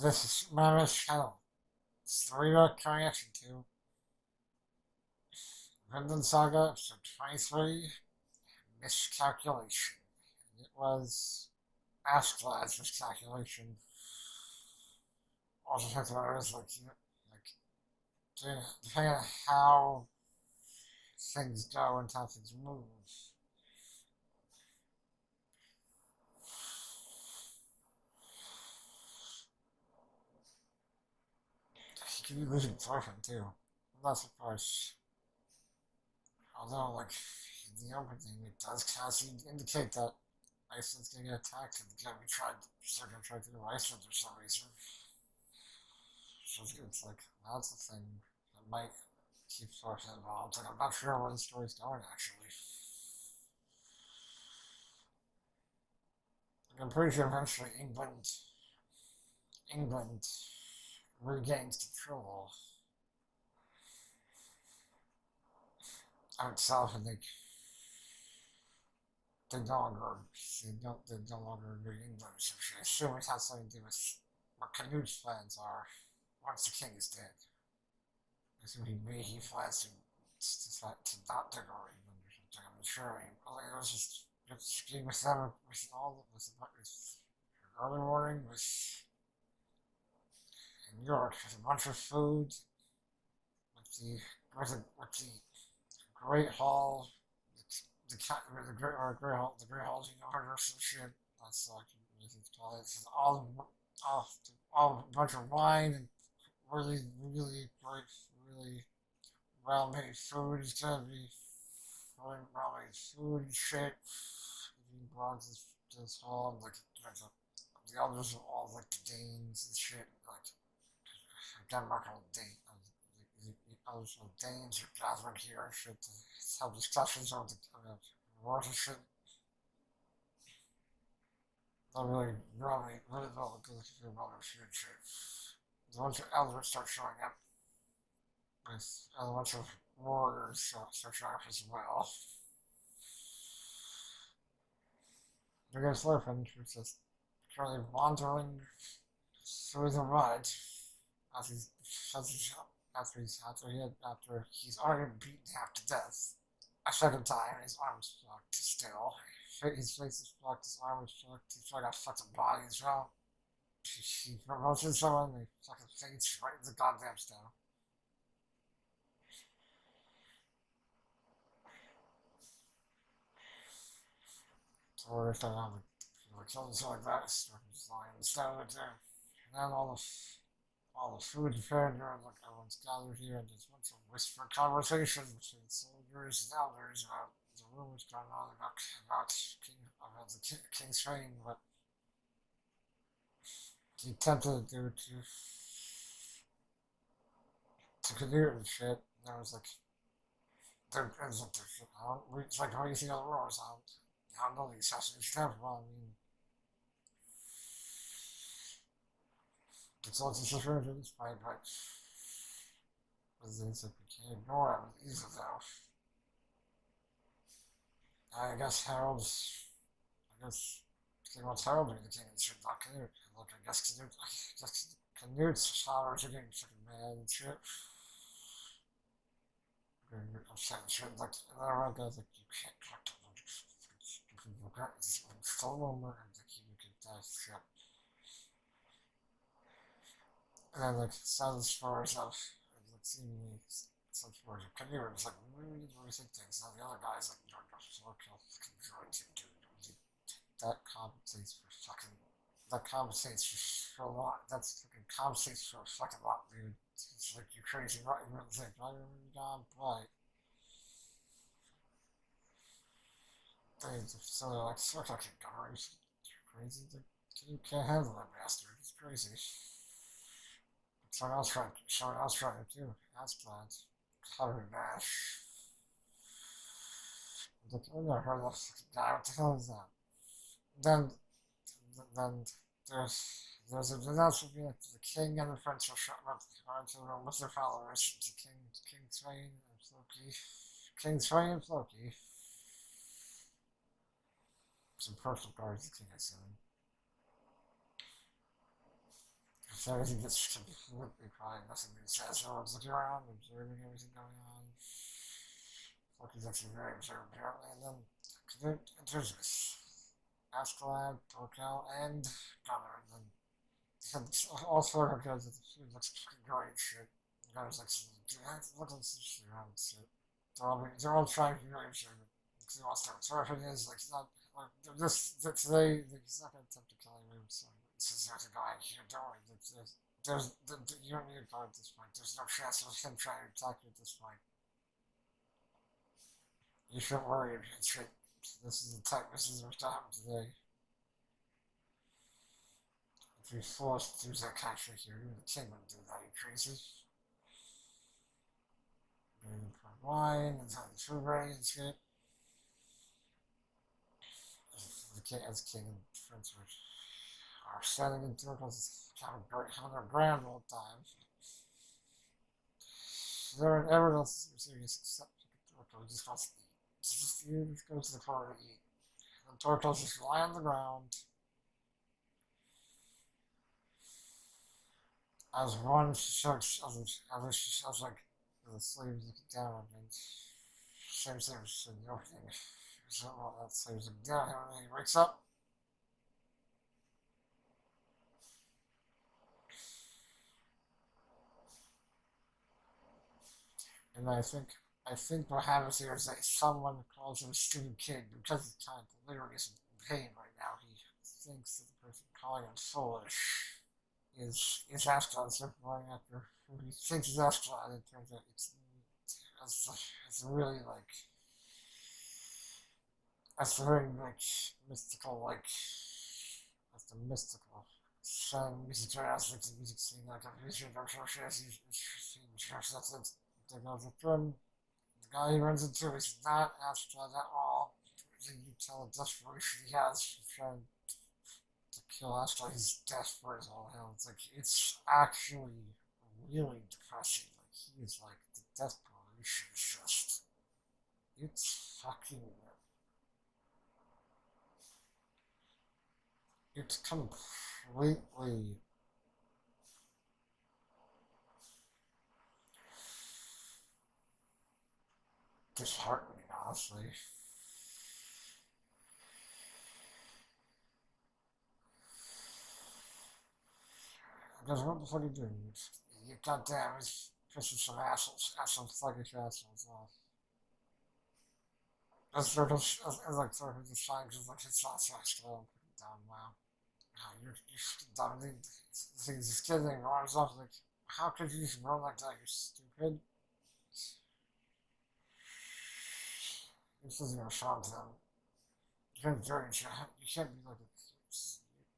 This is Supermonaman's channel. Story about reaction to Vinland Saga, episode 23, Miscalculation. It was Ashclad's miscalculation. Also, talked about it was depending on how things go and how things move. He could be losing boyfriend too. I'm not surprised. Although, in the opening, it does kind of indicate that Iceland's gonna get attacked and they're gonna try to do Iceland for some reason. So it's like, that's the thing that might keep sources involved. I'm not sure where the story's going actually. I'm pretty sure eventually England regains control out south, and they no longer agree England. So I assume it has something to do with what Canute's plans are once the king is dead. I assume he plans to not take over England or something. I'm not sure. It was just skiing with them with early morning with in York with a bunch of food with the Great Hall, the Great Hall, or some shit. That's like what you call it. It's all a bunch of wine and really great, really well made food. It's gonna be really well made food and shit. Being brought to this hall, the elders of all the Danes and shit, Denmark and Dane. Others of Danes are gathering here and shit to have discussions on the wars and shit. Not really well good about their shit and shit. The bunch of elders start showing up with a bunch of warriors start showing up as well. They're gonna slurping, who's just currently wandering through the mud as after he's already been beaten half to death a second time. His arm's fucked still. His face is fucked. His arm is fucked. He's got a fucking body as well. He promotes someone. They fucking faints right in the goddamn stone. So we're gonna have killing something like that. He's lying in the stone right there. And then all the food prepared, everyone's gathered here, and there's a bunch of whispered conversation between soldiers and elders about the rumors going on about the king's reign, what he attempted to do to Canute and shit. And there was it's like, how do you think of the rumors? I don't know the assassination happened. Well, I mean, it's all just referring to this fight, but things that we can't ignore it easily though. I guess King wants Harold to be the king and shit, not Canute. Look, I guess Canute's followers are getting fucking mad and shit. They're upset and shit. And everyone goes you can't talk to them. You got this solo murder that you can die shit. And then sounds spurs of seemingly some spurs of Canute was really think things. Now the other guy's you're so kill fucking droids you dude. That compensates for a lot. That's fucking compensates for a fucking lot, dude. It's like you're crazy, right? You really think, right? You're gone, right? So they're so fucking guards. You're crazy. You can't handle that bastard. It's crazy. Someone else trying to do. That's plans. Cover Nash. I never heard of that guy. What the hell is that? Then there's an announcement being that the king and the prince will show up into the room with their followers. King Swain and Floki. King Swain and Floki. Some personal guards the king has sent. So everything gets completely quiet, nothing makes sense. Everyone's looking around, observing everything going on. Loki's actually very observant, apparently, and then enters this. Askeladd, Torkel, and Gunnar, and then all four of guys, it looks fucking great shit. The guys like, dude, look at this shit around shit. They're all trying to be very observant. Because he wants to observe it is, like, he's not, like, today, like, he's not gonna attempt to kill anyone, so this is there's a guy here, don't worry, you don't need a guard at this point, there's no chance of him trying to attack you at this point. You shouldn't worry, shit. This is the type, this is what's to happen today. If you're forced to use that kind of shit here, even the king wouldn't do that, you crazy. Maybe pour wine, and have the food ready and shit. As king and prince are standing in circles, having a grand old time. There and everyone else is serious except Torkel, just wants to eat. He just goes to the corner to eat. And Torkel's just lie on the ground. As one starts, as like the slaves looking down, and same thing said the opening. So that slaves looking down, and he wakes up. And I think what happens here is that someone calls him a stupid kid because he's kind of delirious in pain right now. He thinks that the person calling him foolish is Ascalon, so going after who he thinks is Ascalon, it turns out it's really like that's the very like mystical that's the mystical sound music jazz like the music scene like a vision or something that's it. There goes the drum. The guy he runs into is not Ascalon at all. You can tell the desperation he has trying to kill Ascalon. He's desperate as all hell. It's like it's actually really depressing. Like he's like the desperation is just it's fucking it's completely disheartening, honestly. Because what the fuck are you doing? You goddamn, he's pissing some assholes, thuggish assholes off. That's sort of, as like sort of just trying to like it's not so extra and put it down. Wow, you're dumb. The thing is, this kid thing runs off like, how could you just run like that? You're stupid. This isn't gonna shock them. You can't do it. You can't be like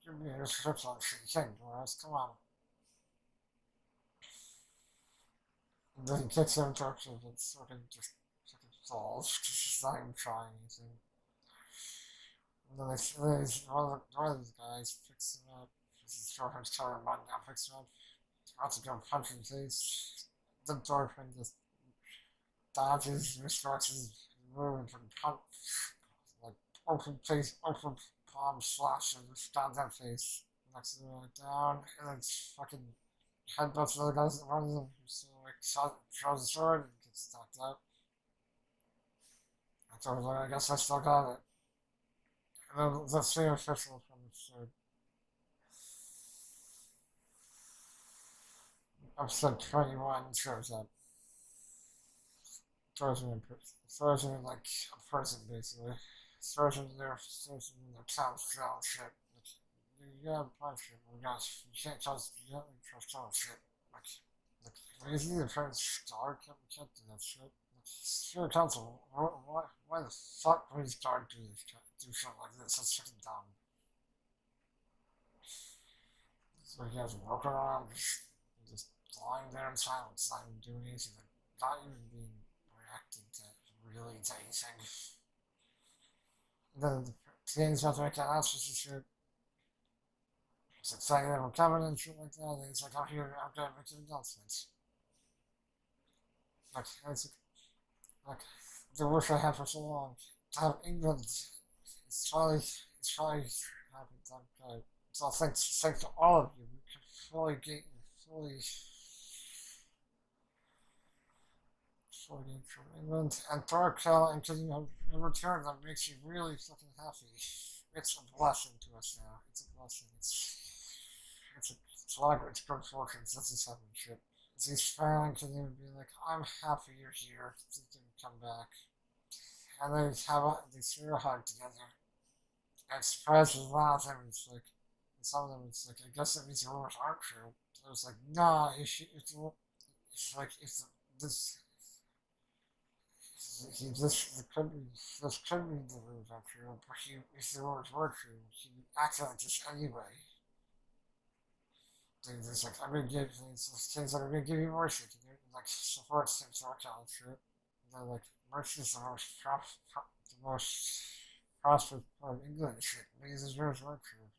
you're being disrespectful on shit. You can't do this. Come on. And then he kicks him in direction and sort of just fucking falls because he's not even trying anything. And then one of these guys picks him up. His girlfriend's telling him right now, picks him up. He's about to go punch him in the face. The girlfriend just dodges, misdirects his move and punch. Like, open face, open palm slash and just down that face. Knocks him down, and then fucking headbutts the other guys that runs him. So, like, throws the sword and gets knocked out. I thought, like, I guess I still got it. And then the same official from the sword. Episode 21 shows up. Throws him in like a prison basically. Throws him in their town cell shit. Like, you gotta punch him. You can't trust town shit. Like he's either trying to start, we can't do that shit. Like, Sure Council, why the fuck would his guard do something like this? That's fucking dumb. So he has walking around just lying there in silence, not even doing anything, like, not even being reacting to really to anything. And then the king's about to make announcements and shit. He's excited that we're coming and shit like that, and he's like, I'm here, I'm gonna make an announcement. Like, like, the wish I had for so long. To have England, it's finally happened. Okay. So thanks to all of you. fully, fully gained from England, and Thorkel and Kingdom have returned that makes you really fucking happy. It's a blessing to us now. It's a blessing. It's like it's good fortune. That's just having shit. It's he's smiling to them and being like, I'm happy you're here. You can come back. And they share a hug together. And surprised with a lot of them, it's like, and some of them, it's like, I guess that means the rumors aren't true. I was like, nah, it's like, if this, this could be the rumors aren't true, but if the rumors were true, he acted like this anyway. There's like, I'm gonna give things that are gonna give you mercy to do, like, support Sims or account shit. They're like, mercy is the most prosperous part of England shit. Because his rumors weren't true.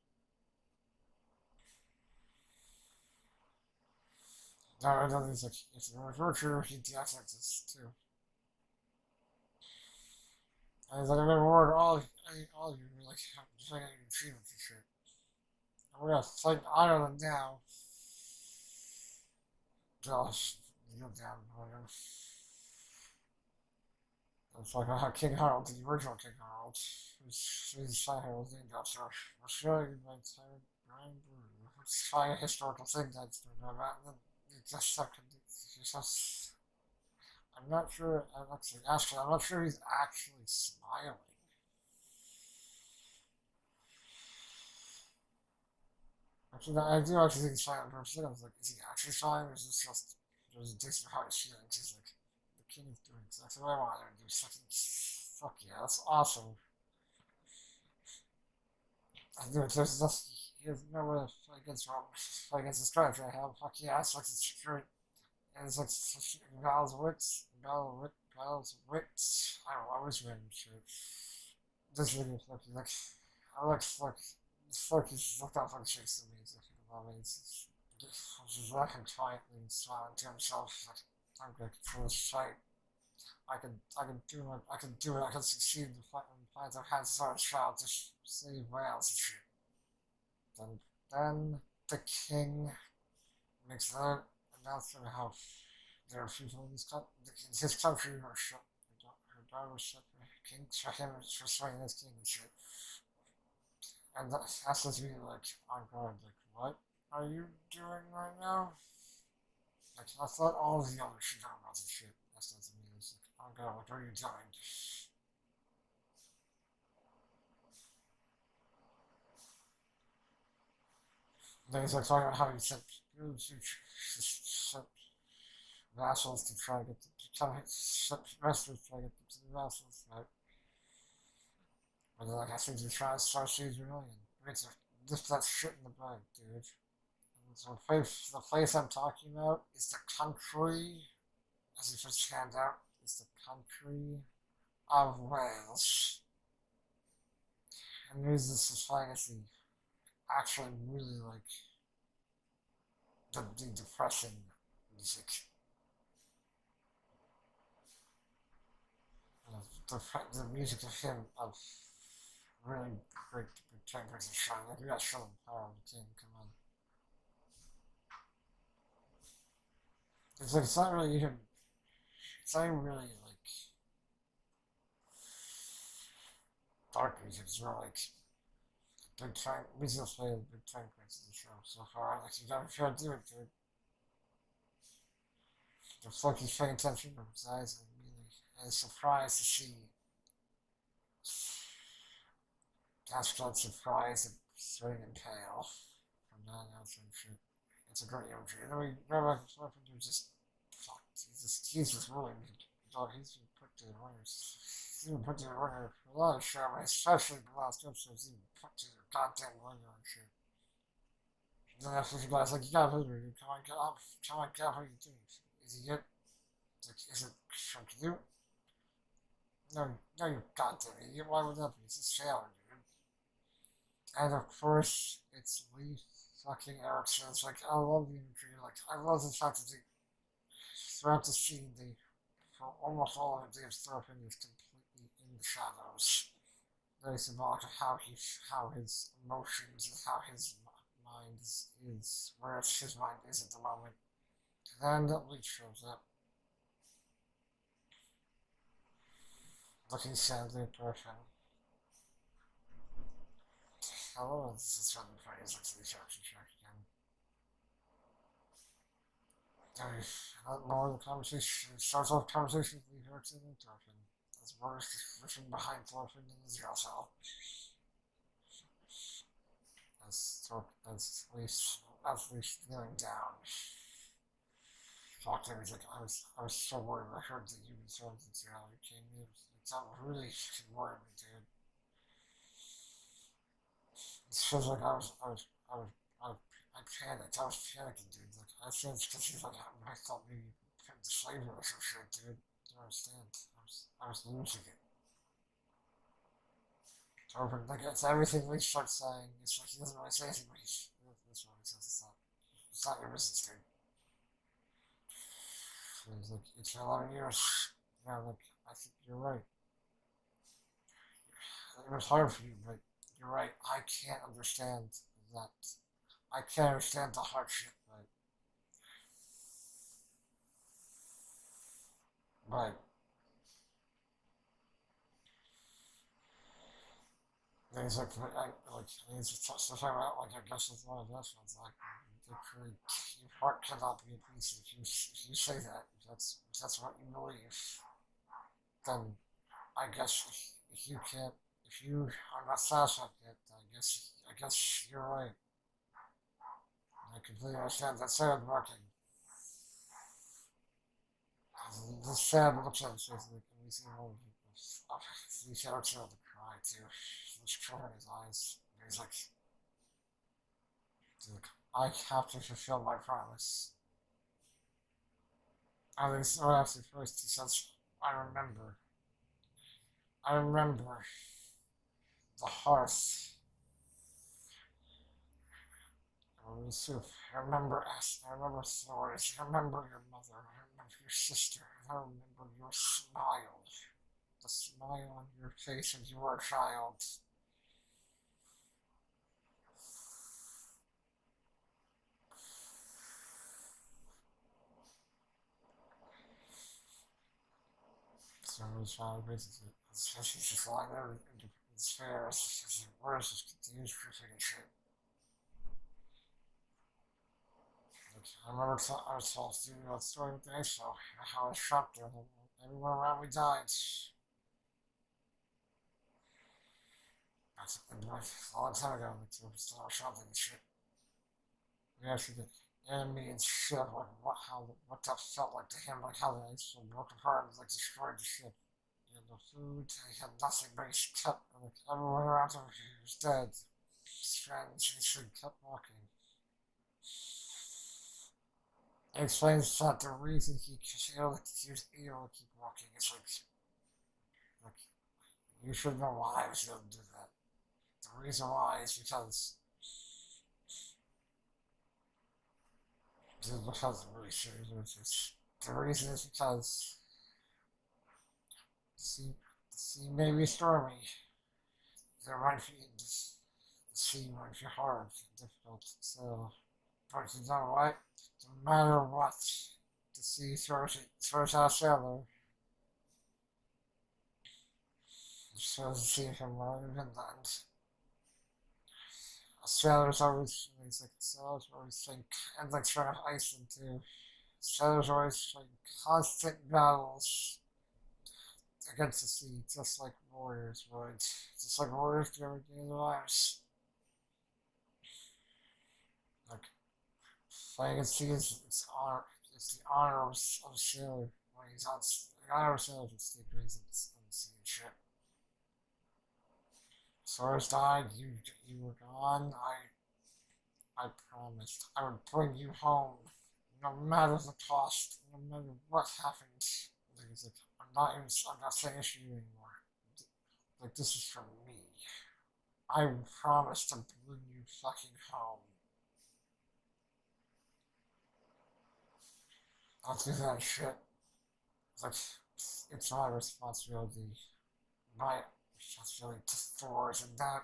Now, I know there's like, if the rumors were true, he'd deactivate this too. And he's like, I'm gonna reward all of you, like, just like your achievements and shit. And we're gonna fight honor them now. Josh, you go down, whatever. It's like King Harold, the original King Harold, whose side was named after Australia by Tyrant Brian Brew. It's probably a historical thing that's doing that, and then you just have to, I'm not sure, I'm not sure he's actually smiling. Actually, I do actually think he's smiling for a second. I was like, is he actually smiling, or is this just, there's a taste of how he's feeling? He's like, the king is doing exactly what I want him to do. Fuck yeah, that's awesome. I do it, he has no way to fight against the strategy I have. Fuck yeah, it's like it's security. And it's like battles wits. I don't know, I was random shit. This video fucking like, I like, this focus looked out like shakes to me, so I think about it. He's laughing quietly and smiling to himself, like, I'm gonna control this fight. I can do it, I can succeed in the plans I've had since I was a child to save Wales and shit. Then the king makes the announcement of how there are people in his country who are shut. Her daughter was shut for king, for him, for swaying his king and shit. And that's just me like, I'm going, like, what are you doing right now? Like, I thought all of the other shit about the shit. That's not to me. It's like, oh god, what are you doing? And then he's like talking about how he sent vassals to try to get sent wrestlers to try to get them to the vassals, right? But they're like, I think you're trying to start Siege Rebellion. It's just that shit in the bag, dude. So the place I'm talking about is the country, as if it's hand out, is the country of Wales. And there's this society actually really like the depressing music. The music of him, of really great tempers and shine. Like, we gotta show them power of the king, come on. It's like, it's not even really like dark music, it's more like big time, music play the big time points of the show so far. Like, you gotta do it, dude. Looks like he's paying attention to his eyes and really, and surprised to see. Astral surprise and turning and pale from that announcement shit. It's a great imagery. And then we go back and forth and just fucked. He's just really dog, he's been put to the ringers. He's been put to the ringer for a lot of show, especially the last episodes, he's been put to the goddamn ringer and shit. And then after the guy's like, you gotta move her, come on, get up, what are you doing? Is he good? Like, is it something to do? No, you goddamn idiot, why would that be? It's a sailor, dude. And of course, it's Lee fucking Erickson. It's like, I love the imagery. Like, I love the fact that throughout the scene, for almost all of it, they have Thorfinn is completely in the shadows. Very symbolic of how his emotions and how his mind mind is where his mind is at the moment. And then Leech shows up, looking sadly at Griffin. Hello, this is certainly funny as like the sharks check again. More of the conversation starts off conversation with the Hurts and Thorfinn. As Boris is pushing behind Thorfinn in the jail cell. As Leaf's kneeling down. Talked to him, he's like, I was so worried when I heard that you were thrown into jail. You came in, that really worried me, dude. It feels like I panicked. I was panicking, dude. Like, I think it's because he's like, I thought maybe you put the flavor or some shit, dude. You don't understand. I was losing it. Torben, like, it's everything Lee starts saying. It's like he doesn't really say anything, but that's what he says. It's not your business, dude. He's like, it's been 11 years. Yeah, like, I think you're right. It was hard for you, but you're right. I can't understand that. I can't understand the hardship, but he's like, he's just talking about, like, I guess it's one of those ones, like, your heart cannot be at peace if you say that. If that's what you believe, then I guess if you can't, if you are not satisfied yet, I guess you're right. I completely understand that sad marking. The sad looks at him, says, like, and we see all of people. He starts to cry, too. He's covering his eyes. And he's like, I have to fulfill my promise. And then, so after first, he says, I remember the hearth. The soup. I remember stories. I remember your mother. I remember your sister. I remember your smile. The smile on your face when you were a child. So his child basically, she's just lying there in despair. Where is this confused freaking shit? Like, I was told to do that story with the ice show, how I shot there, everyone around me died. That's a long time ago, like, so still I was shopping and shit. We actually did enemy and shit, like what that felt like to him, like how the ice show broke apart and like destroyed the ship. He had no food, he had nothing, but he kept, like, everyone around him, he was dead. His friends, he kept walking. It explains that the reason he was able to keep walking is like you should know why I was able to do that. The reason why is because I'm really serious with this. The reason is because the sea may be stormy. There might be the sea might be hard and difficult. So, but you know what? No matter what, the sea throws out a sailor. It shows the sea from Vinland. Sailors always, like, sailors always think, and like trying to Iceland too. Sailors always fight constant battles against the sea, just like warriors would. Just like warriors do every day of their lives. Like, fighting against the sea is it's the honor of a sailor when he's on the honor of a sailor is the stake on the sea and shit. Soros died, you were gone, I promised I would bring you home, no matter the cost, no matter what happened. Like, I'm not saying this to you anymore. Like, this is for me. I promise to bring you fucking home. I'll do that shit. Like, it's my responsibility. My responsibility to Thor's, and that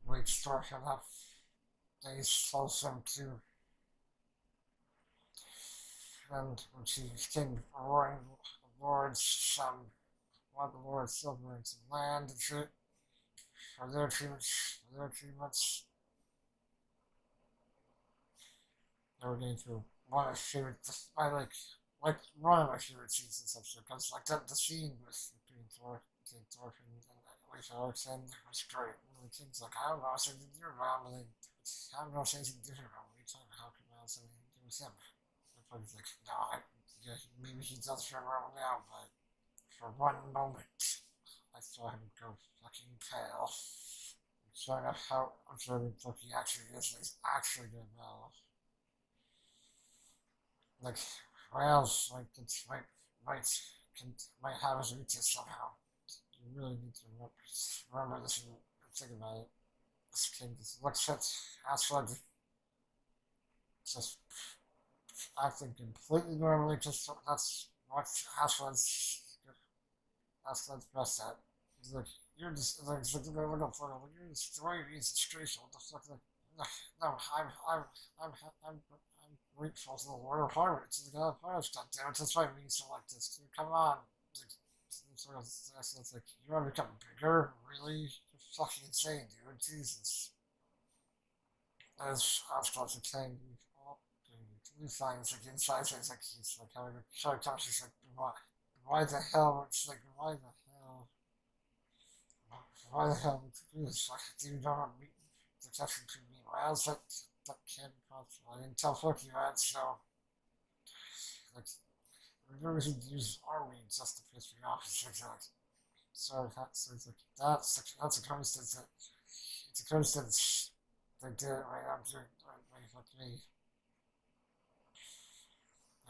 wakes Thor up. they told him to, and when she came roaring lords, one of the lords silvering some land and shit for their treatments. They were getting through one of my favorite, like one of my favorite scenes in this episode, because like the scene between Thor and Lisa Alexander was great. And the king's like, I don't know, it's anything different about him, and I don't know, it's anything different about him. What are you talking about? How come I have anything to do with him? And Buddy's like, no, yeah, maybe he does for around now, but for one moment, I saw him go fucking pale. Showing up how observant he actually is, he's actually doing well. Like, Wales, like, it's, might, can, might have his weakness somehow. You really need to remember this and think about it. This king just looks at Ashley just acting completely normally, just that's what Ashley's best at. He's like, you're just like look up for him. You're just the way he's straight. What the fuck? Like, no, I'm grateful to the Lord of Pirates. The God of Pirates, goddammit. That's why we used to like this. Dude, come on. It's like you want to become bigger? Really? You're fucking insane, dude. Jesus. As I was supposed to say, you find it's like inside, so it's like he's like having a show comes. She's like, why the hell? It's like, why the hell? Why the hell would you do this? Like, do you know what the exception to me? Why else that can't be possible? I didn't tell fuck you that, so like we should use army just to piss me off. It's like that. So it's like that's a coincidence that it's a coincidence they did it right after right fuck me.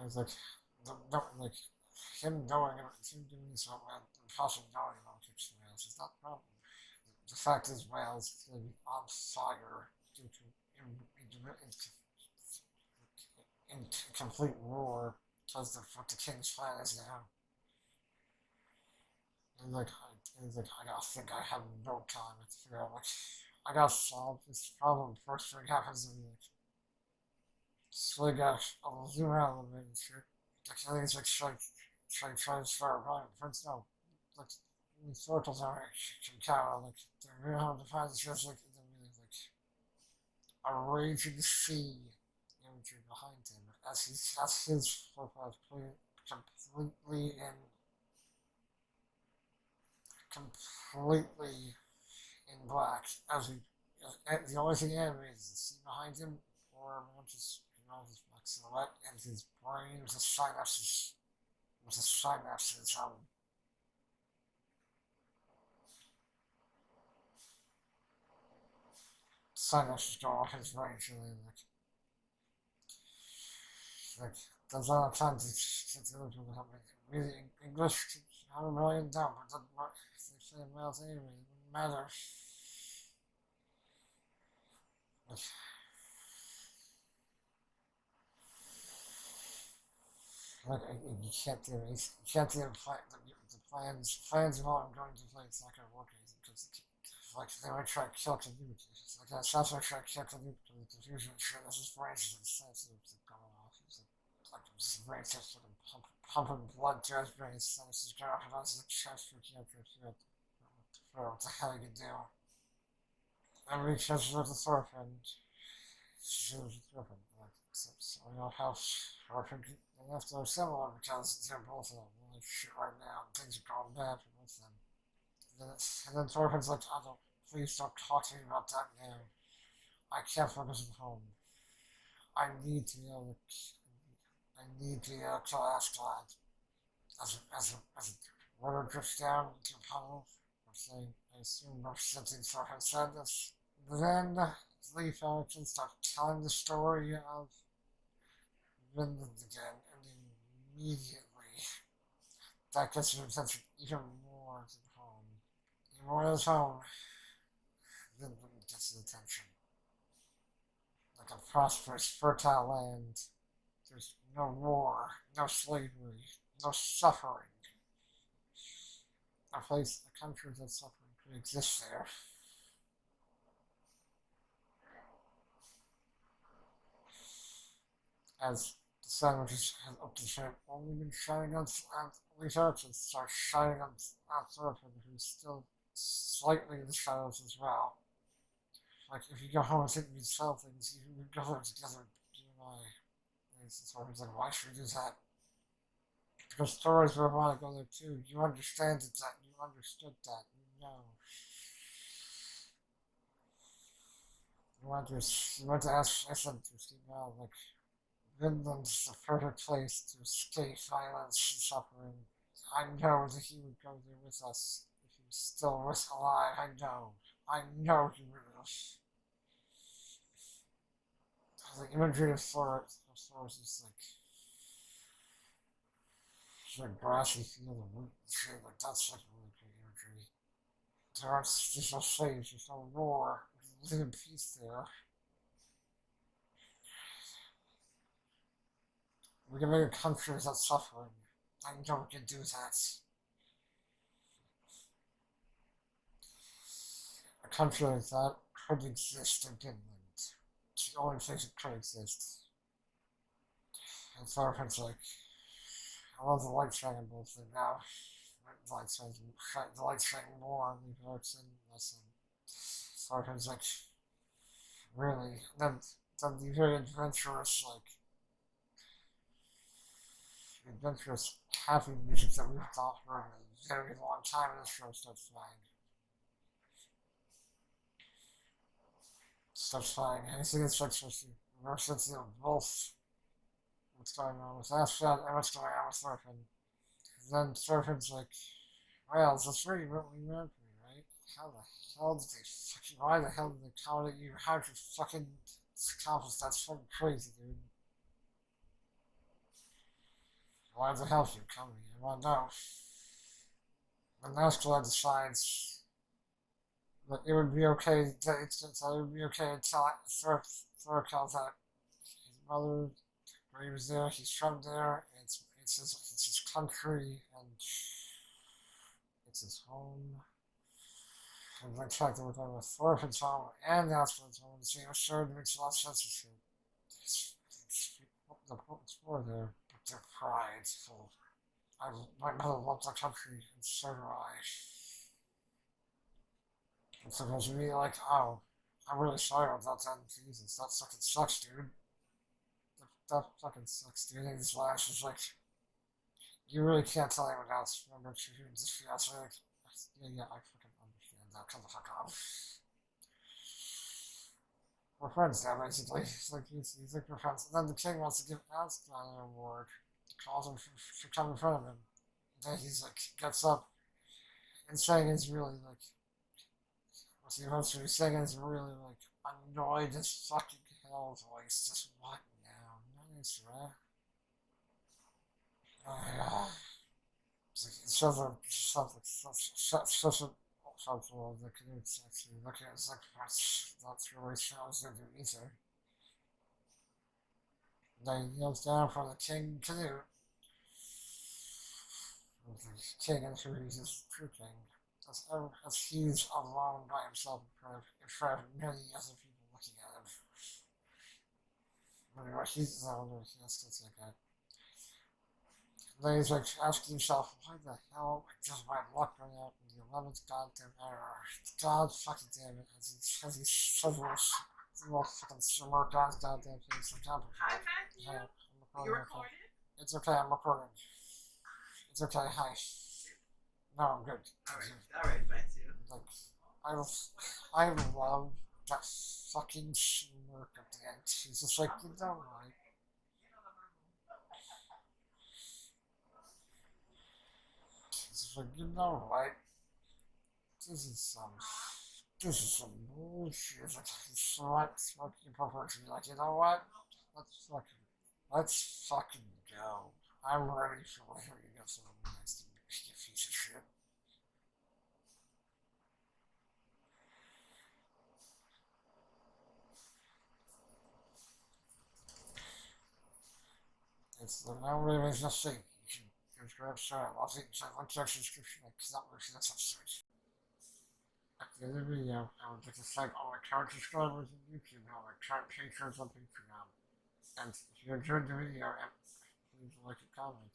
I was like no, like him knowing him doing something and possibly knowing about kicks Wales is not the problem. The fact is Wales is going to be on fire due to in complete war because of what the king's plan is now. I gotta think I have no time to figure out like I gotta solve this problem first thing happens and like so I gotta I'll zoom out a little bit and shit. Like I think it's like try to start right first no. Like the circles are can count like they're real hard to find it's just like they're really like a raging sea imagery behind him as his profile completely in completely in black as we the only thing animated is the sea behind him or just black silhouette and his brain with the synapses synapses go off his brain feeling like there's a lot of times it's really English have a million down, but doesn't work. They say males anyway, it doesn't matter. Like, you can't do it. You can't do the plans and all I'm going to play. It's not going to work because like they might try to kill Canute. It's like that's why I try to kill Canute because of the confusion. Sure, that's just branches and senses going off. It's like his brain starts sort of pumping blood to his brain. So this is going off and onto the chest for cancer. What the hell you can do? And we catches with the Thorfinn. She was with Thorfinn. So I know how Thorfinn and after they're similar because they're both of them really shit right now. And things are going bad for both of them. And then Thorfinn's like, I don't, please don't talk to me about that now. I can't focus at home. I need to be able to, I need to be able to kill Ascalon. As a water drifts down into a puddle, I'm saying, I assume representing Thorfinn said this. Then Lee Falcon starts telling the story of Vinland again, and immediately that gets your attention even more to the home. Even more to the home, Vinland gets the attention. Like a prosperous, fertile land. There's no war, no slavery, no suffering. A country that suffering could exist there. as the sun, which is up to shape, only been shining on Lee's arches, starts shining on Thorfinn, who's still slightly in the shadows as well. Like, if you go home and think of these sell things, you would go there together, you and I. And Thorfinn's like, why should we do that? Because stories where I want to go there too. You understand that, you understood that, you know. You want to ask Ethan to see now, like, Vinland's the perfect place to escape violence and suffering. I know that he would go there with us if he was still alive. I know. I know he would. The imagery of Thor is just like grassy field and root and shit. Like, that's like really great imagery. There's no slaves, there's no war. We live in peace there. We can make a country without suffering. I know we can do that. A country like that could exist in Finland. It's the only place it could exist. And Thorfinn's like, I love the light shining both things now. The light shining more on the hearts and less on Thorfinn's like, really? Then the very adventurous, happy music that we've not heard in a very long time in this show starts playing. Starts playing. And I think it's like supposed to be more sensitive of both what's going on with Asphalt and what's going on with Thorfinn. Then Thorfinn's like, well, that's really what we meant for you, right? How the hell did they fucking, why the hell did they call it you? How'd you fucking accomplish that? That's fucking crazy, dude. Why the hell did you come here? I want to know. And Ascalon decides that it would be okay, that it would be okay to tell Thor calls out his mother, where he was there, he's from there, it's his country, and it's his home. And the fact that we're talking about Thorfinn's home and Ascalon's home, the same assured makes a lot of sense of shit. The poet's for there. Their pride, so my mother loves our country, and so do I. And sometimes you be like, oh, I'm really sorry about that, Jesus, that fucking sucks, dude. That fucking sucks, dude. And this lash is like, you really can't tell anyone else, remember, to who this fiance, like, yeah, I fucking understand that, come the fuck on. We're friends now, basically. He's like, we're friends. And then the king wants to give Aslan an award. Calls him to come in front of him. And then he's like, gets up and saying is really like, what's he supposed to be saying is really like, annoyed as fucking hell voice. Just what now? Nice, right? Oh my god. It's such a, such a, helpful the canoes actually looking at like that's really shows into either. Then he kneels down from the king canoe. The king and who he's his true king. As he's alone by himself in front of many other people looking at him. Whenever he's alone, he has to like that. Then he's like asking himself, why the hell does my luck run out in the 11th goddamn hour? God fucking damn it. As he says little fucking smirk on his goddamn face and Hi, Matthew. Yeah, I'm You recording. recorded? It's okay, I'm recording. It's okay, hi. No, I'm good. Alright, Matthew. Like, I love that fucking smirk at the end. He's just like, you know, right? It's like, you know, right? This is some bullshit. Like, smoking proportion. Like, you know what? Let's fucking go. I'm ready for whatever you got some next to me, you piece of shit. It's like, I really makes no sense. You can grab sorry, I'll take one text description, like, it's not working, that's absurd. At the end of the video, I would like to thank all my current subscribers on YouTube and all my current patrons on Patreon. And if you enjoyed the video, please like and comment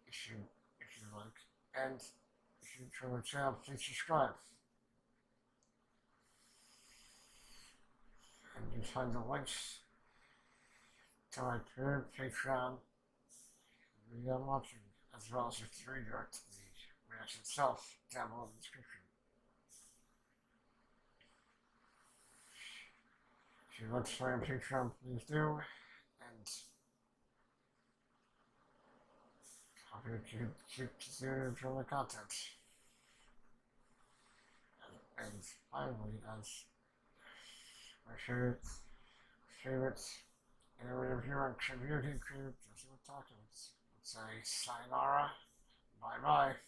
if you like. And if you enjoy the channel, please subscribe. And you find the links to my Twitter, Patreon, the video I'm watching, as well as the redirect to the reaction itself down below in the description. If you like to play on Patreon, please do. And hope you keep continuing to enjoy the content. And finally, as my favorite area of your community group, Joseph Talkins would say, sayonara, bye bye.